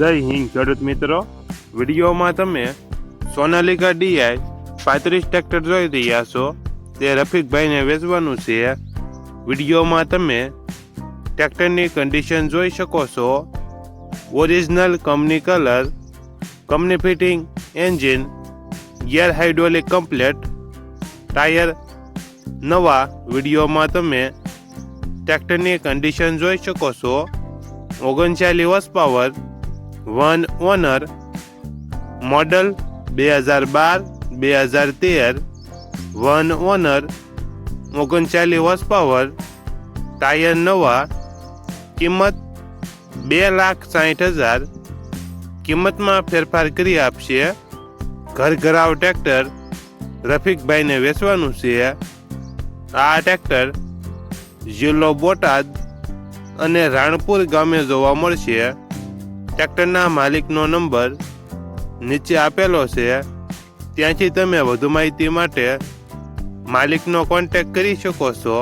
જય હિન્દ ખેડૂત મિત્રો, વિડીયોમાં તમે સોનાલિકા DI 35 ટ્રેક્ટર જોઈ રહ્યા છો. તે રફીકભાઈને વેચવાનું છે. વિડીયોમાં તમે ટ્રેક્ટરની કન્ડિશન જોઈ શકો છો. Original company colour, company fitting engine, gear hydraulic complete, tyre નવા. વિડીયોમાં તમે ટ્રેક્ટરની કન્ડિશન જોઈ શકો છો. 39 horse power, 1 owner, model 2012-2013, 1 owner, 39 horse power, tyre નવા. કિંમત 2,60,000. કિંમતમાં ફેરફાર કરી આપશે. ઘરઘરાવ ટ્રેક્ટર રફીકભાઈને વેચવાનું છે. આ ટ્રેક્ટર જિલ્લો બોટાદ અને રાણપુર ગામે જોવા મળશે. ટ્રેક્ટરના માલિકનો નંબર નીચે આપેલો છે. ત્યાંથી તમે વધુ માહિતી માટે માલિકનો કોન્ટેક્ટ કરી શકો છો.